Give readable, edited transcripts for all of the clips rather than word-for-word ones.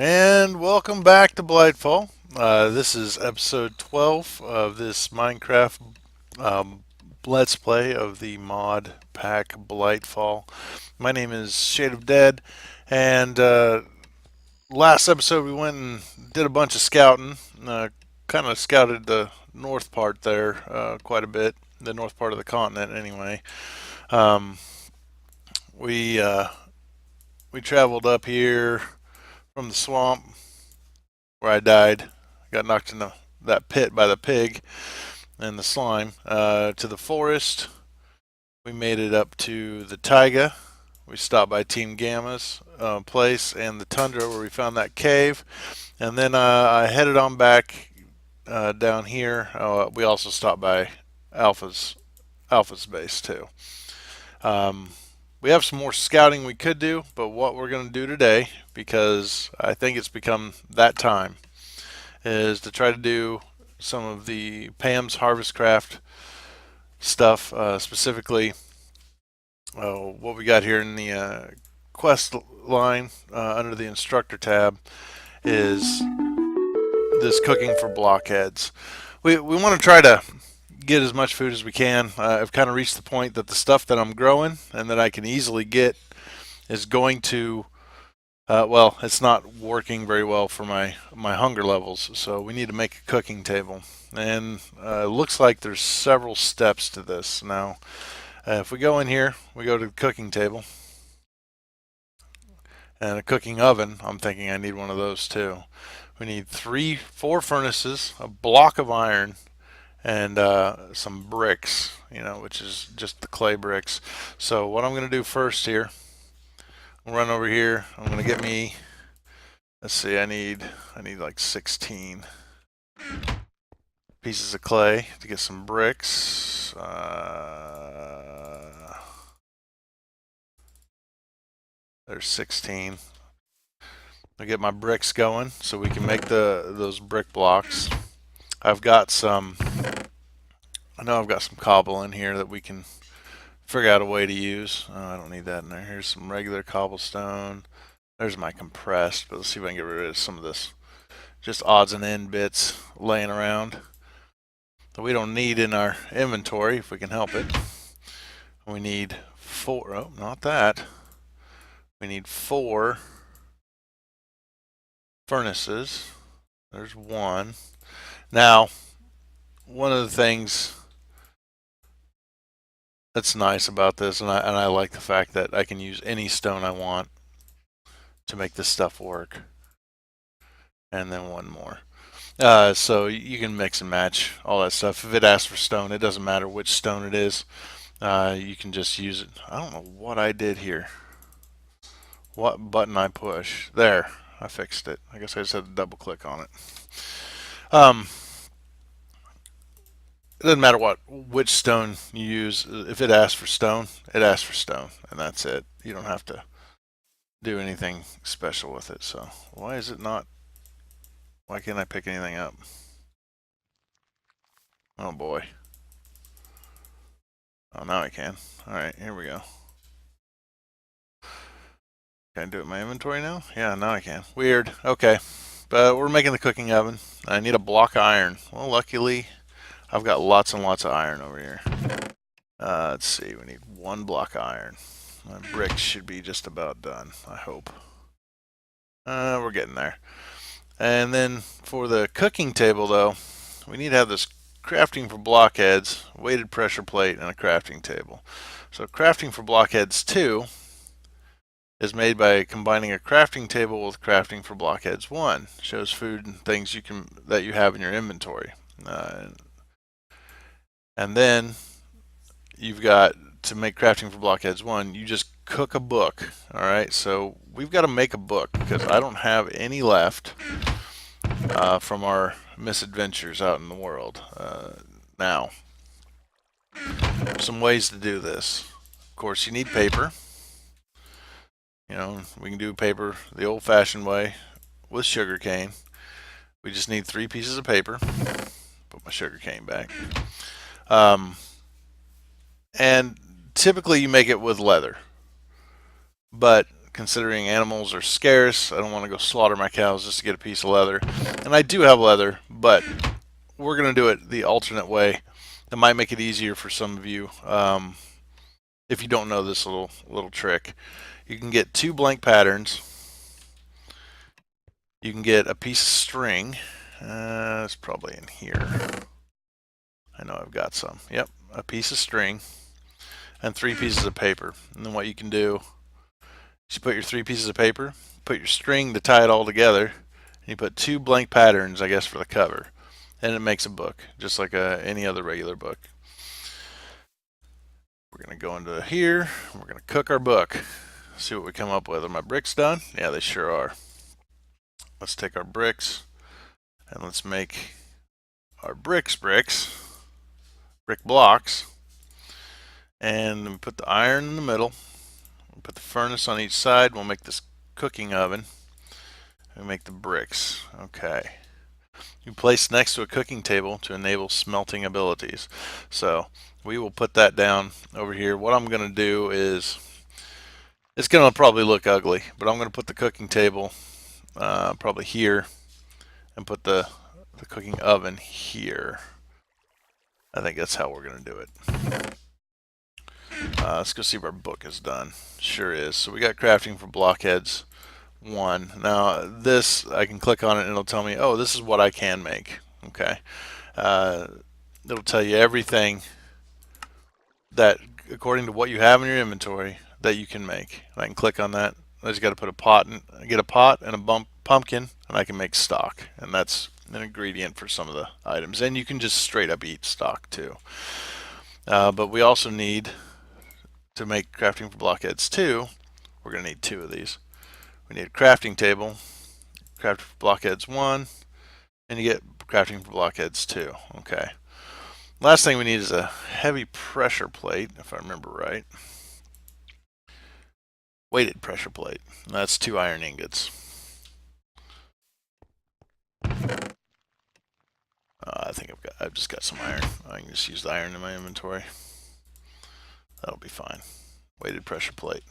And welcome back to Blightfall. This is episode 12 of this Minecraft um, Let's Play of the mod pack Blightfall. My name is Shade of Dead, and last episode we went and did a bunch of scouting. Kind of scouted the north part there quite a bit, the north part of the continent anyway. Um, we uh, we traveled up here from the swamp where I died. Got knocked in that pit by the pig and the slime. To the forest. We made it up to the taiga. We stopped by Team Gamma's place and the tundra where we found that cave. And then I headed on back down here. We also stopped by Alpha's base too. Um, we have some more scouting we could do, but what we're going to do today, because I think it's become that time, is to try to do some of the Pam's Harvestcraft stuff, specifically what we got here in the quest line under the instructor tab is this cooking for blockheads. We want to try to get as much food as we can. I've kind of reached the point that the stuff that I'm growing and that I can easily get is going to well, it's not working very well for my hunger levels, so we need to make a cooking table. And it looks like there's several steps to this. Now, if we go in here, we go to the cooking table and a cooking oven. I'm thinking I need one of those too. We need four furnaces, a block of iron, and some bricks, which is just the clay bricks. So what I'm going to do first here, I'll run over here. I'm going to get me. Let's see. I need like 16 pieces of clay to get some bricks. There's 16. I'll get my bricks going so we can make those brick blocks. I've got some. I know I've got some cobble in here that we can figure out a way to use. I don't need that in there. Here's some regular cobblestone. There's my compressed, but let's see if I can get rid of some of this just odds and end bits laying around that we don't need in our inventory if we can help it. We need four. Oh, not that. We need four furnaces. There's one. Now, one of the things that's nice about this, and I like the fact that I can use any stone I want to make this stuff work. And then one more. So you can mix and match all that stuff. If it asks for stone, it doesn't matter which stone it is. You can just use it. I don't know what I did here. What button I push? There, I fixed it. I guess I just had to double click on it. Um, it doesn't matter which stone you use. If it asks for stone, it asks for stone, and that's it. You don't have to do anything special with it. So why is it not? Why can't I pick anything up? Oh boy. Oh, now I can. All right, here we go. Can I do it in my inventory now? Yeah, now I can. Weird. Okay. But we're making the cooking oven. I need a block of iron. Well, luckily, I've got lots and lots of iron over here. Let's see. We need one block of iron. My bricks should be just about done, I hope. We're getting there. And then for the cooking table, though, we need to have this crafting for blockheads, weighted pressure plate, and a crafting table. So crafting for blockheads 2 is made by combining a crafting table with crafting for blockheads 1. Shows food and things that you have in your inventory. And then you've got to make crafting for blockheads 1, you just cook a book. All right, so we've got to make a book because I don't have any left from our misadventures out in the world. Now, some ways to do this. Of course, you need paper. We can do paper the old-fashioned way with sugar cane. We just need 3 pieces of paper. Put my sugar cane back. And typically you make it with leather. But considering animals are scarce. I don't want to go slaughter my cows just to get a piece of leather. And I do have leather, but we're going to do it the alternate way. That might make it easier for some of you if you don't know this little trick. You can get 2 blank patterns. You can get a piece of string. It's probably in here. I know I've got some. Yep, a piece of string and 3 pieces of paper. And then what you can do is you put your 3 pieces of paper, put your string to tie it all together, and you put 2 blank patterns, I guess, for the cover. And it makes a book, just like any other regular book. We're going to go into here. We're going to cook our book. See what we come up with. Are my bricks done? Yeah, they sure are. Let's take our bricks and let's make our brick blocks. And we put the iron in the middle. We'll put the furnace on each side. We'll make this cooking oven. And make the bricks. Okay. You place next to a cooking table to enable smelting abilities. So we will put that down over here. What I'm going to do is, it's going to probably look ugly, but I'm going to put the cooking table probably here and put the cooking oven here. I think that's how we're going to do it. Let's go see if our book is done. Sure is. So we got crafting for blockheads 1. Now this, I can click on it and it'll tell me, oh, this is what I can make. Okay. It'll tell you everything that, according to what you have in your inventory, that you can make. And I can click on that. I just got to put a pot and get a pot and a pumpkin, and I can make stock. And that's an ingredient for some of the items. And you can just straight up eat stock too. But we also need to make crafting for blockheads 2. We're going to need 2 of these. We need a crafting table, crafting for blockheads 1, and you get crafting for blockheads 2. Okay. Last thing we need is a heavy pressure plate, if I remember right. Weighted pressure plate. That's 2 iron ingots. I think I've just got some iron. I can just use the iron in my inventory. That'll be fine. Weighted pressure plate.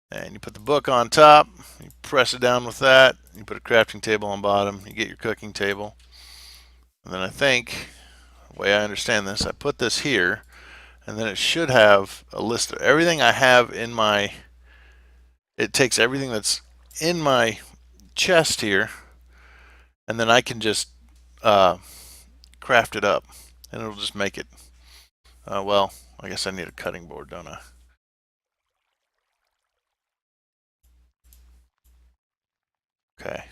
And you put the book on top, you press it down with that, you put a crafting table on bottom, you get your cooking table. And then I think, the way I understand this, I put this here, and then it should have a list of everything I have in my, it takes everything that's in my chest here, and then I can just craft it up, and it'll just make it. Well, I guess I need a cutting board, don't I? Okay.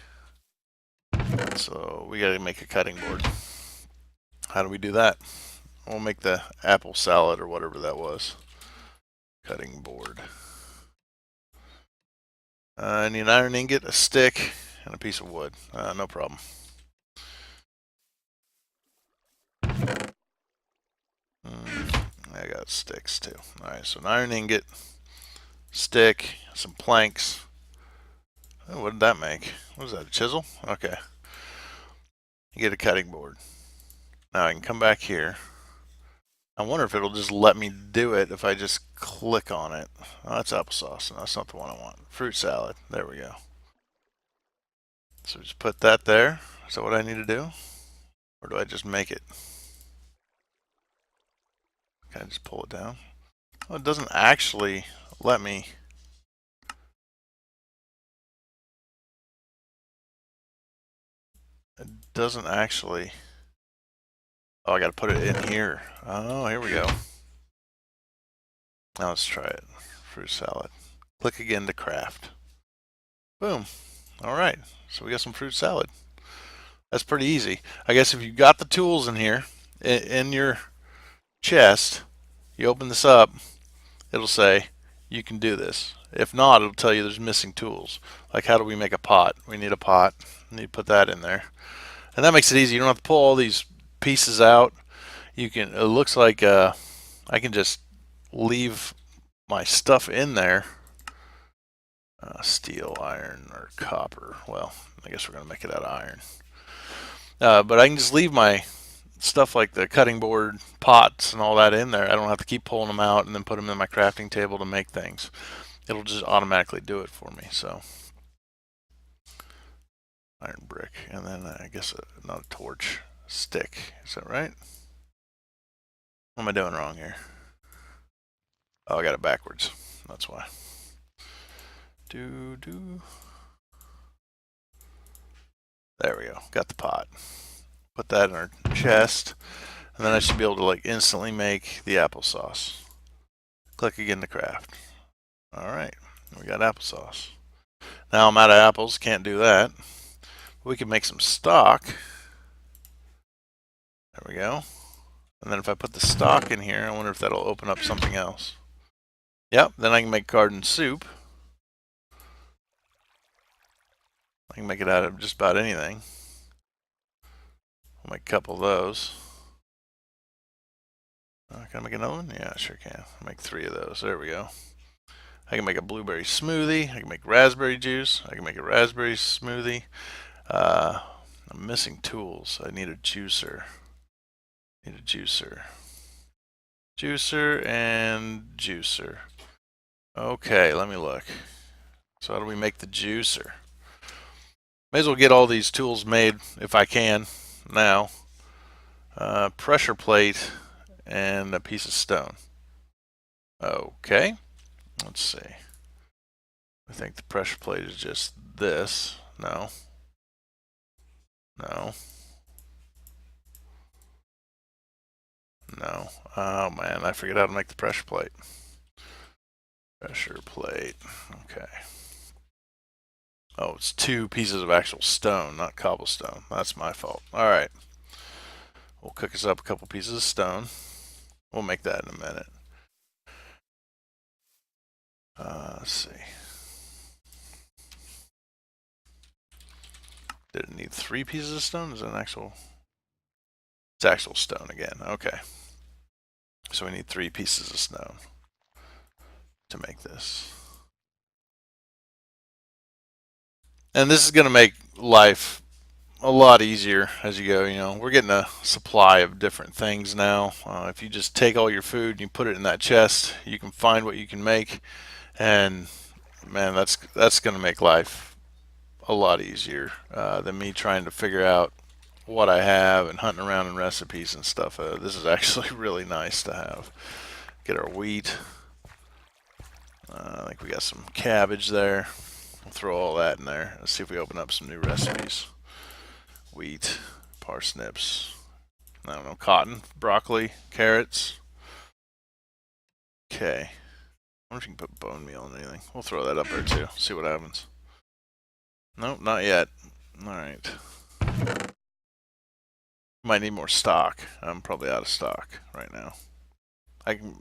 So we got to make a cutting board. How do we do that? We'll make the apple salad or whatever that was. Cutting board. I need an iron ingot, a stick, and a piece of wood. No problem. I got sticks too. Alright, so an iron ingot, stick, some planks. Oh, what did that make? What was that, a chisel? Okay. You get a cutting board. Now I can come back here. I wonder if it'll just let me do it if I just click on it. Oh, that's applesauce. No, that's not the one I want. Fruit salad. There we go. So just put that there. Is that what I need to do? Or do I just make it? Can I just pull it down? Oh, it doesn't actually let me. It doesn't actually. Oh, I got to put it in here. Oh, here we go. Now let's try it. Fruit salad. Click again to craft. Boom. All right. So we got some fruit salad. That's pretty easy. I guess if you got the tools in here, in your chest, you open this up, it'll say you can do this. If not, it'll tell you there's missing tools. Like, how do we make a pot? We need a pot. We need to put that in there. And that makes it easy. You don't have to pull all these pieces out. You can. It looks like I can just leave my stuff in there. Steel, iron, or copper. Well, I guess we're going to make it out of iron. But I can just leave my stuff like the cutting board, pots, and all that in there. I don't have to keep pulling them out and then put them in my crafting table to make things. it'll just automatically do it for me. So iron brick, and then I guess not a torch, stick. Is that right? What am I doing wrong here? Oh, I got it backwards. That's why. Do. There we go. Got the pot. Put that in our chest, and then I should be able to like instantly make the applesauce. Click again to craft. All right, we got applesauce. Now I'm out of apples. Can't do that. We can make some stock. There we go. And then if I put the stock in here, I wonder if that'll open up something else. Yep, then I can make garden soup. I can make it out of just about anything. I'll make a couple of those. Can I make another one? Yeah, I sure can. I'll make 3 of those. There we go. I can make a blueberry smoothie. I can make raspberry juice. I can make a raspberry smoothie. I'm missing tools. I need a juicer. Juicer and juicer. Okay, let me look. So how do we make the juicer? May as well get all these tools made if I can now. Pressure plate and a piece of stone. Okay, let's see. I think the pressure plate is just this. No. Oh man, I figured out how to make the pressure plate. Okay. Oh, it's 2 pieces of actual stone, not cobblestone. That's my fault. Alright. We'll cook us up a couple pieces of stone. We'll make that in a minute. Let's see. Did it need 3 pieces of stone? Is it an actual... It's actual stone again. Okay. So we need 3 pieces of stone to make this. And this is going to make life a lot easier as you go. You know, we're getting a supply of different things now. If you just take all your food and you put it in that chest, you can find what you can make. And man, that's going to make life a lot easier than me trying to figure out what I have and hunting around in recipes and stuff. This is actually really nice to have. Get our wheat. I think we got some cabbage there. We'll throw all that in there. Let's see if we open up some new recipes. Wheat, parsnips, I don't know, cotton, broccoli, carrots. Okay. I wonder if you can put bone meal in anything. We'll throw that up there too. See what happens. Nope, not yet. Alright. Might need more stock. I'm probably out of stock right now.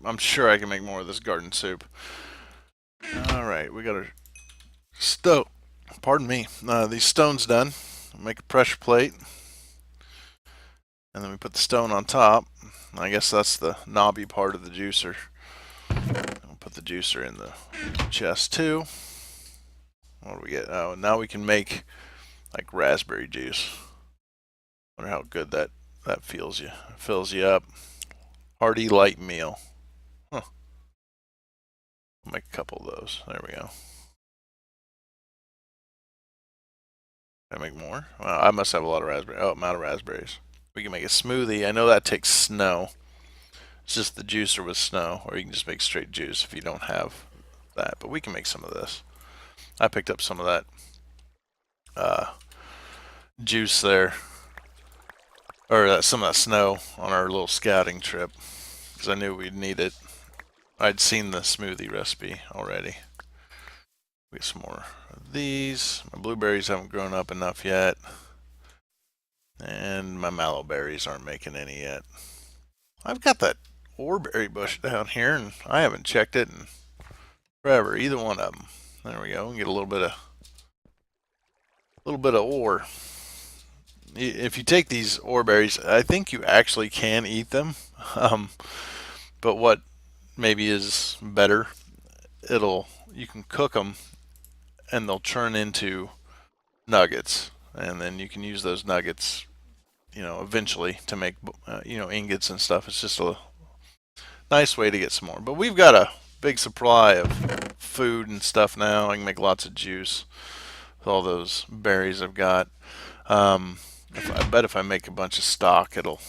I'm sure I can make more of this garden soup. Alright, we got our stove. Pardon me. These stones done. We'll make a pressure plate. And then we put the stone on top. I guess that's the knobby part of the juicer. We'll put the juicer in the chest too. What do we get? Oh, now we can make like raspberry juice. Wonder how good that fills you up. Hearty light meal. Huh. We'll make a couple of those. There we go. Can I make more? Well, I must have a lot of raspberry. Oh, I'm out of raspberries. We can make a smoothie. I know that takes snow. It's just the juicer with snow, or you can just make straight juice if you don't have that. But we can make some of this. I picked up some of that juice there, or some of that snow on our little scouting trip, because I knew we'd need it. I'd seen the smoothie recipe already. We get some more of these. My blueberries haven't grown up enough yet. And my mallow berries aren't making any yet. I've got that oreberry bush down here, and I haven't checked it in forever. Either one of them. There we go. We can get a little bit of ore. If you take these oreberries, I think you actually can eat them. But what maybe is better, you can cook them, and they'll turn into nuggets, and then you can use those nuggets, eventually to make, ingots and stuff. It's just a nice way to get some more. But we've got a big supply of food and stuff now. I can make lots of juice with all those berries I've got. I bet if I make a bunch of stock, it'll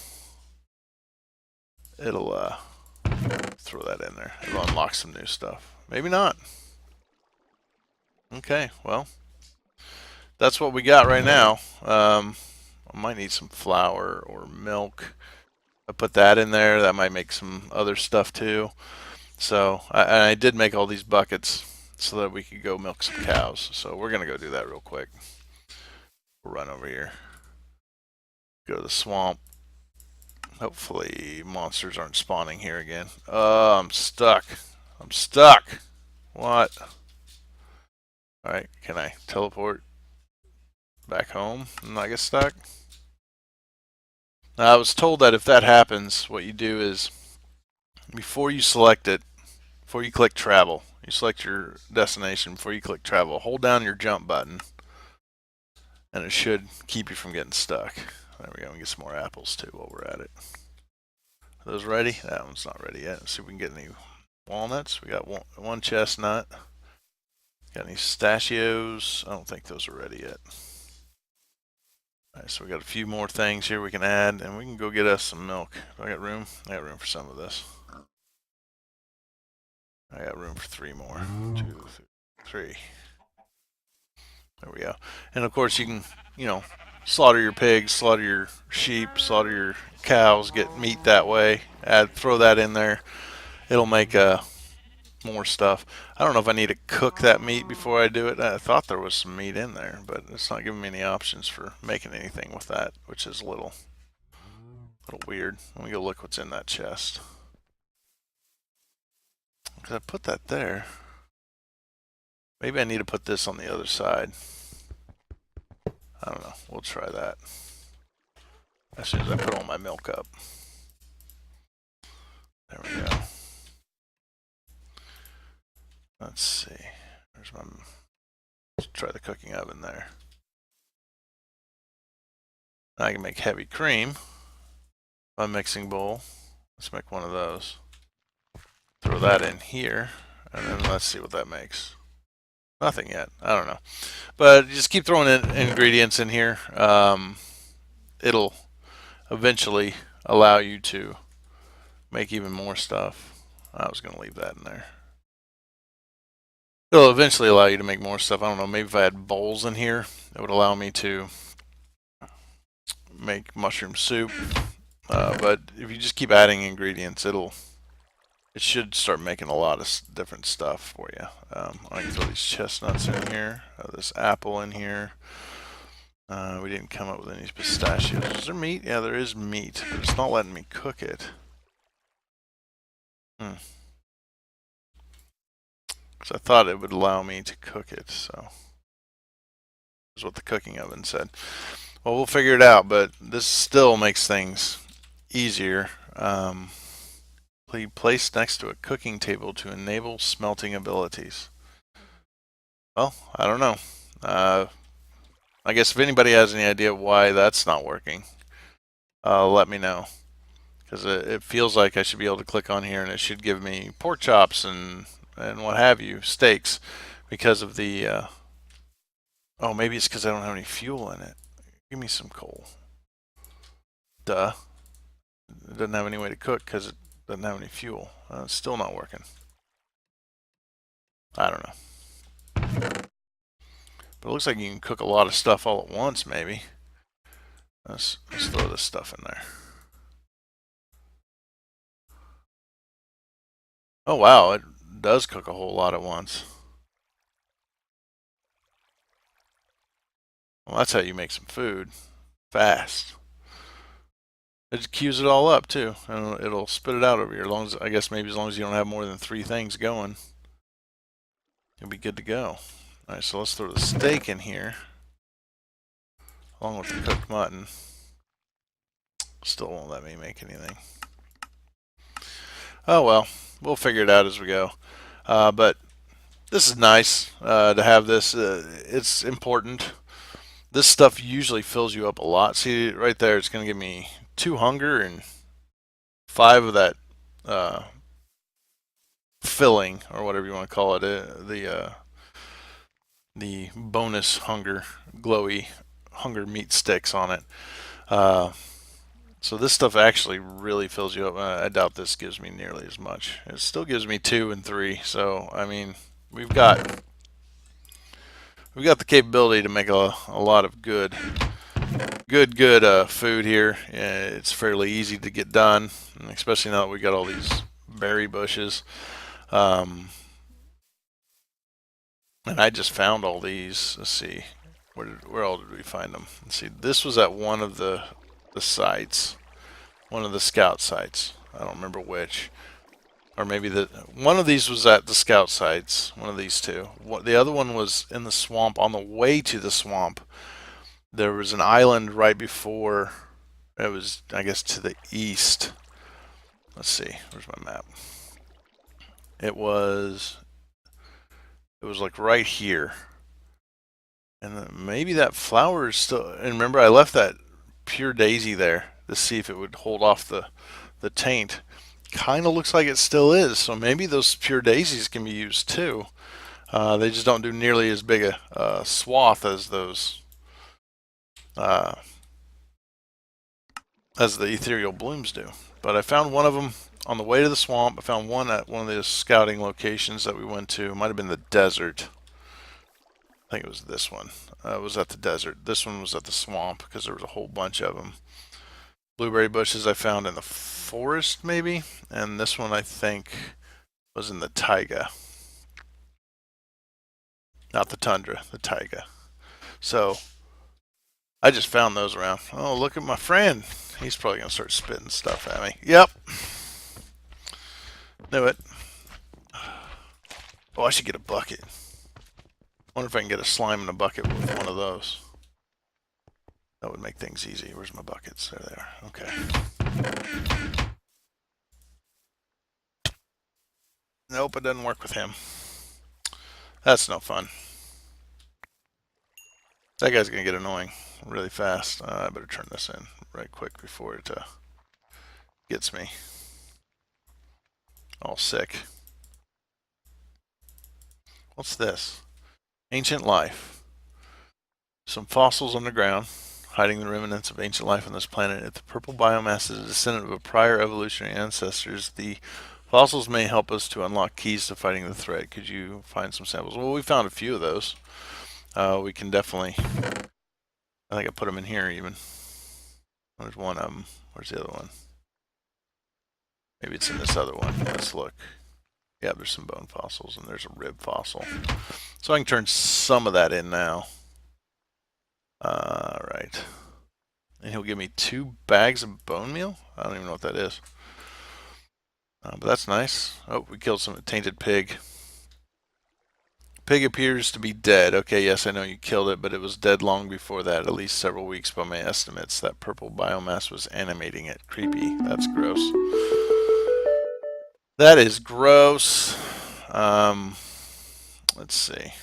throw that in there. It'll unlock some new stuff. Maybe not. Okay, well, that's what we got right now. I might need some flour or milk. I put that in there. That might make some other stuff too. So I did make all these buckets so that we could go milk some cows. So we're gonna go do that real quick. We'll run over here. Go to the swamp. Hopefully monsters aren't spawning here again. Oh, I'm stuck. I'm stuck. What? Alright, can I teleport back home and not get stuck? Now, I was told that if that happens, what you do is before you select it, before you click travel, you select your destination. Before you click travel, hold down your jump button and it should keep you from getting stuck. There we go. We get some more apples too while we're at it. Are those ready? That one's not ready yet. Let's see if we can get any walnuts. We got one chestnut. Got any pistachios? I don't think those are ready yet. Alright, so we got a few more things here we can add, and we can go get us some milk. Do I got room? I got room for some of this. I got room for 3 more. 2, 3. There we go. And of course you can, slaughter your pigs, slaughter your sheep, slaughter your cows, get meat that way. Throw that in there. It'll make more stuff. I don't know if I need to cook that meat before I do it. I thought there was some meat in there, but it's not giving me any options for making anything with that, which is a little weird. Let me go look what's in that chest. Because I put that there. Maybe I need to put this on the other side. I don't know. We'll try that as soon as I put all my milk up. There we go. Let's see. Let's try the cooking oven there. Now I can make heavy cream. A mixing bowl. Let's make one of those. Throw that in here, and then let's see what that makes. Nothing yet. I don't know. But just keep throwing in ingredients in here. It'll eventually allow you to make even more stuff. I was going to leave that in there. It'll eventually allow you to make more stuff. I don't know. Maybe if I had bowls in here, it would allow me to make mushroom soup. But if you just keep adding ingredients, it should start making a lot of different stuff for you. I can throw these chestnuts in here, this apple in here. We didn't come up with any pistachios. Is there meat? Yeah, there is meat, but it's not letting me cook it. Because I thought it would allow me to cook it, so that's what the cooking oven said. Well, we'll figure it out, but this still makes things easier. Placed next to a cooking table to enable smelting abilities. Well, I don't know. I guess if anybody has any idea why that's not working, let me know. Because it feels like I should be able to click on here and it should give me pork chops and what have you, steaks, because of the, oh, maybe it's because I don't have any fuel in it. Give me some coal. Duh. It doesn't have any way to cook because it doesn't have any fuel. It's still not working. I don't know. But it looks like you can cook a lot of stuff all at once, maybe. Let's throw this stuff in there. Oh wow, it does cook a whole lot at once. Well, that's how you make some food. Fast. It just queues it all up too, and it'll spit it out over here. As long as, I guess maybe as long as you don't have more than 3 things going, you'll be good to go. All right, so let's throw the steak in here, along with the cooked mutton. Still won't let me make anything. Oh well, we'll figure it out as we go. But this is nice to have this. It's important. This stuff usually fills you up a lot. See right there, it's going to give me 2 hunger and 5 of that filling, or whatever you want to call it, the bonus hunger, glowy hunger meat sticks on it. Uh, so this stuff actually really fills you up. I doubt this gives me nearly as much. It still gives me 2 and 3. So I mean, we've got the capability to make a lot of good food here. It's fairly easy to get done, especially now that we got all these berry bushes. Um, and I just found all these. Let's see, where all did we find them? Let's see. This was at one of the sites, one of the scout sites. I don't remember which, or maybe one of these was at the scout sites. One of these two. The other one was in the swamp. On the way to the swamp, there was an island right before. It was, I guess, to the east. Let's see. Where's my map? It was like right here. And then maybe that flower is still. And remember, I left that pure daisy there to see if it would hold off the taint. Kind of looks like it still is. So maybe those pure daisies can be used too. They just don't do nearly as big a swath as those uh, as the ethereal blooms do. But I found one of them on the way to the swamp. I found one at one of the scouting locations that we went to. It might have been the desert. I think it was this one. It was at the desert. This one was at the swamp because there was a whole bunch of them. Blueberry bushes I found in the forest, maybe. And this one I think was in the taiga. Not the tundra, the taiga. So I just found those around. Oh, look at my friend. He's probably going to start spitting stuff at me. Yep. Knew it. Oh, I should get a bucket. Wonder if I can get a slime in a bucket with one of those. That would make things easy. Where's my buckets? There they are. Okay. Nope, it doesn't work with him. That's no fun. That guy's going to get annoying really fast. I better turn this in right quick before it gets me all sick. What's this? Ancient life. Some fossils underground, hiding the remnants of ancient life on this planet. If the purple biomass is a descendant of a prior evolutionary ancestors, the fossils may help us to unlock keys to fighting the threat. Could you find some samples? Well, we found a few of those. We can definitely... I think I put them in here even. There's one of them. Where's the other one? Maybe it's in this other one. Let's look. Yeah, there's some bone fossils, and there's a rib fossil. So I can turn some of that in now. Right. And he'll give me 2 bags of bone meal? I don't even know what that is. But that's nice. Oh, we killed some tainted pig. Pig appears to be dead. Okay, yes, I know you killed it, but it was dead long before that, at least several weeks by my estimates. That purple biomass was animating it. Creepy. That's gross. That is gross. Let's see.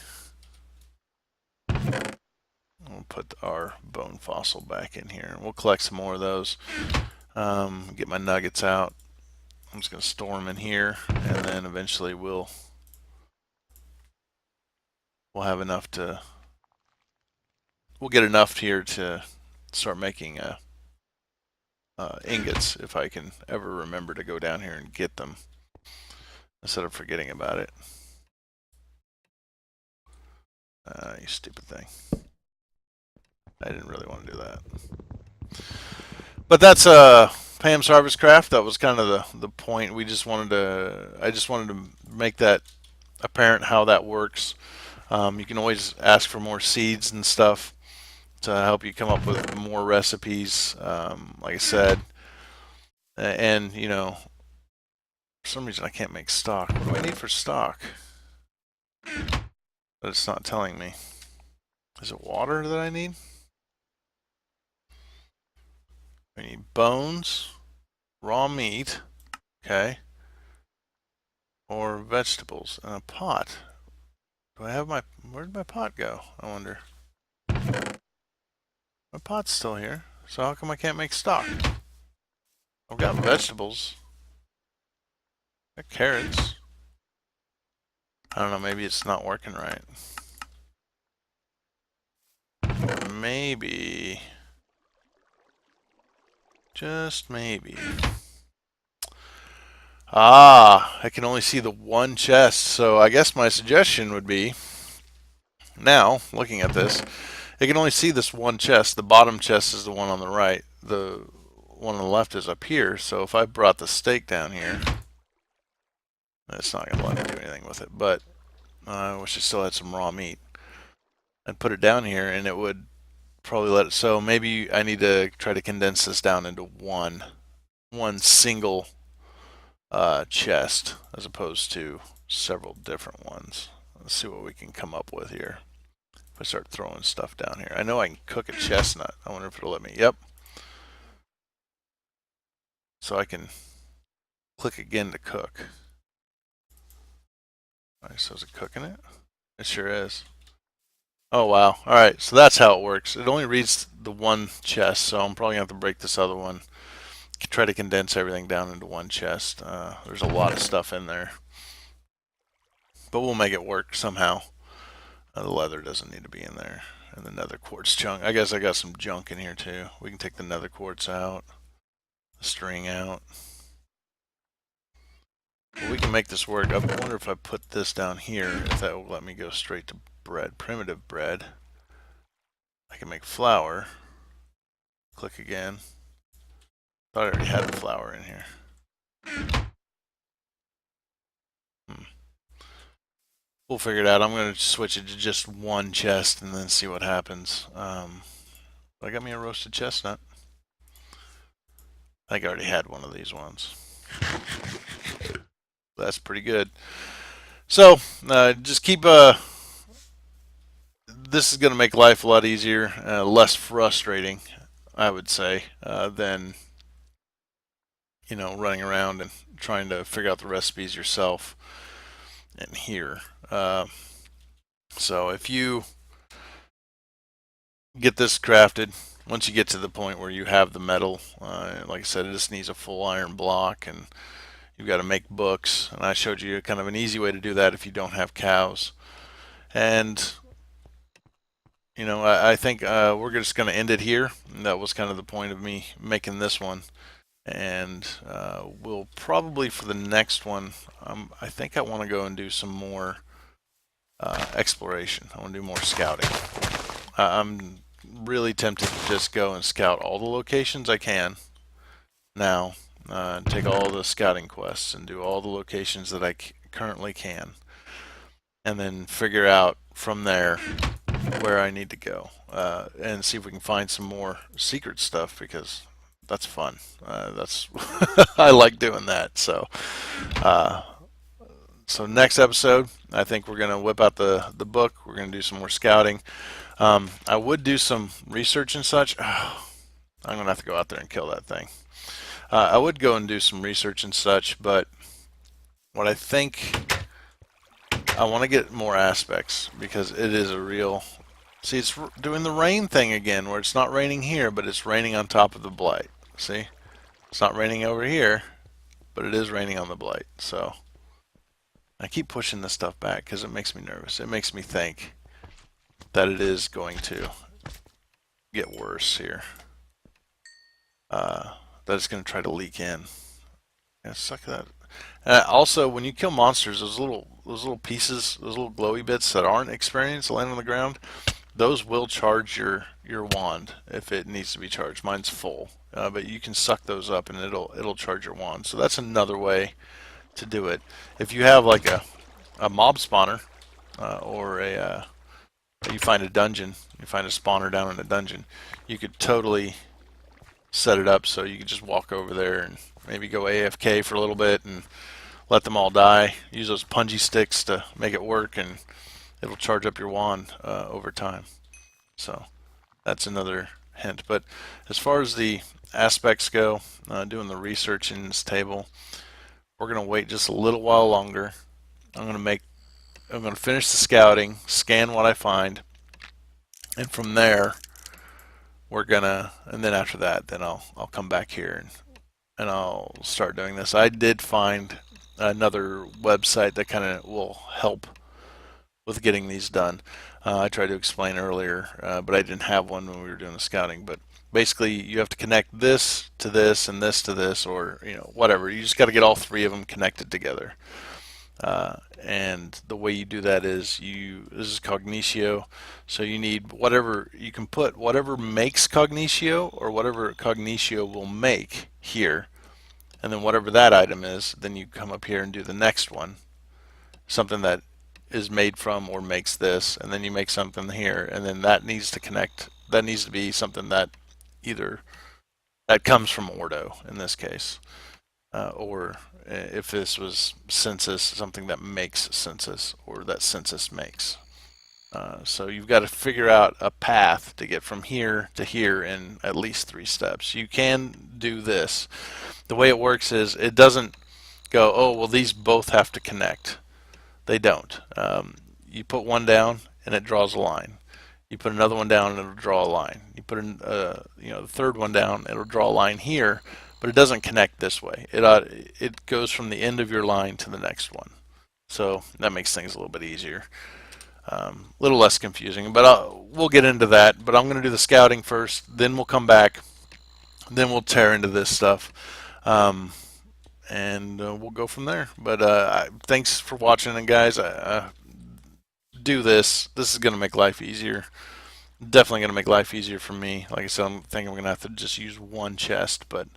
We'll put our bone fossil back in here. We'll collect some more of those. Get my nuggets out. I'm just going to store them in here, and then eventually we'll have enough to... We'll get enough here to start making ingots, if I can ever remember to go down here and get them instead of forgetting about it. You stupid thing. I didn't really want to do that. But that's Pam's Harvest Craft. That was kind of the point. I just wanted to make that apparent how that works. You can always ask for more seeds and stuff to help you come up with more recipes. Like I said, and you know, for some reason I can't make stock. What do I need for stock? But it's not telling me. Is it water that I need? I need bones, raw meat, okay, or vegetables, and a pot. Do I have my... Where'd my pot go? I wonder. My pot's still here, so how come I can't make stock? I've got vegetables. Got carrots. I don't know, maybe it's not working right. Or maybe, just maybe. Ah, I can only see the one chest, so I guess my suggestion would be, now, looking at this, I can only see this one chest. The bottom chest is the one on the right. The one on the left is up here, so if I brought the stake down here, it's not going to let me do anything with it, but I wish it still had some raw meat. I'd put it down here, and it would probably let it, so maybe I need to try to condense this down into one single chest as opposed to several different ones. Let's see what we can come up with here. If I start throwing stuff down here, I know I can cook a chestnut. I wonder if it'll let me. Yep. So I can click again to cook. Alright, so is it cooking it? It sure is. Oh wow. Alright, so that's how it works. It only reads the one chest, so I'm probably going to have to break this other one. Try to condense everything down into one chest. There's a lot of stuff in there. But we'll make it work somehow. The leather doesn't need to be in there. And the nether quartz chunk. I guess I got some junk in here too. We can take the nether quartz out. The string out. But we can make this work. I wonder if I put this down here, if that will let me go straight to bread. Primitive bread. I can make flour. Click again. Thought I already had the flour in here. We'll figure it out. I'm going to switch it to just one chest and then see what happens. I got me a roasted chestnut. I think I already had one of these ones. That's pretty good. So, just keep... this is going to make life a lot easier, less frustrating, I would say, than, you know, running around and trying to figure out the recipes yourself in here. So if you get this crafted, once you get to the point where you have the metal, like I said, it just needs a full iron block, and you've got to make books, and I showed you kind of an easy way to do that if you don't have cows. And you know, I think we're just going to end it here. That was kind of the point of me making this one. And we'll probably, for the next one, I think I want to go and do some more exploration. I want to do more scouting. I'm really tempted to just go and scout all the locations I can now. Take all the scouting quests and do all the locations that I currently can. And then figure out from there where I need to go, and see if we can find some more secret stuff, because that's fun. That's I like doing that. So next episode, I think we're gonna whip out the book. We're gonna do some more scouting. I would do some research and such. Oh, I'm gonna have to go out there and kill that thing. I would go and do some research and such, but what I think, I want to get more aspects, because it is a real... See, it's doing the rain thing again, where it's not raining here, but it's raining on top of the blight. See? It's not raining over here, but it is raining on the blight. So I keep pushing this stuff back because it makes me nervous. It makes me think that it is going to get worse here. That it's going to try to leak in. Yeah, suck that. Also, when you kill monsters, those little pieces, those little glowy bits that aren't experienced land on the ground, those will charge your wand if it needs to be charged. Mine's full, but you can suck those up and it'll charge your wand. So that's another way to do it. If you have like a mob spawner, or you find a dungeon, you find a spawner down in a dungeon, you could totally set it up so you could just walk over there and maybe go AFK for a little bit and let them all die. Use those punji sticks to make it work, and it'll charge up your wand over time. So that's another hint. But as far as the aspects go, doing the research in this table, we're going to wait just a little while longer. I'm going to finish the scouting, scan what I find, and from there and then after that, then I'll come back here and I'll start doing this. I did find another website that kind of will help with getting these done. I tried to explain earlier, but I didn't have one when we were doing the scouting. But basically, you have to connect this to this and this to this, or whatever. You just got to get all three of them connected together. And the way you do that is this is cognitio, so you need whatever you can put whatever makes cognitio or whatever cognitio will make here, and then whatever that item is, then you come up here and do the next one, something that is made from or makes this, and then you make something here, and then that needs to connect. That needs to be something that either that comes from ordo in this case, or if this was census, something that makes census or that census makes. So you've got to figure out a path to get from here to here in at least 3 steps. You can do this. The way it works is it doesn't go, oh, well, these both have to connect. They don't. You put one down and it draws a line. You put another one down and it'll draw a line. You put the third one down, it'll draw a line here, but it doesn't connect this way. It goes from the end of your line to the next one. So that makes things a little bit easier. A little less confusing, but we'll get into that. But I'm going to do the scouting first, then we'll come back, then we'll tear into this stuff, and we'll go from there. But thanks for watching, and guys, do this. This is going to make life easier. Definitely going to make life easier for me. Like I said, I'm thinking I'm going to have to just use one chest, but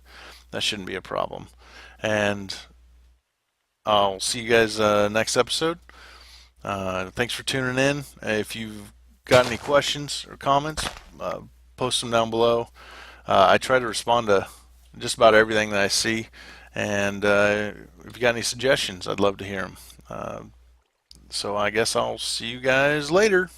that shouldn't be a problem. And I'll see you guys next episode. Thanks for tuning in. If you've got any questions or comments, post them down below. I try to respond to just about everything that I see. And if you got any suggestions, I'd love to hear them. So I guess I'll see you guys later.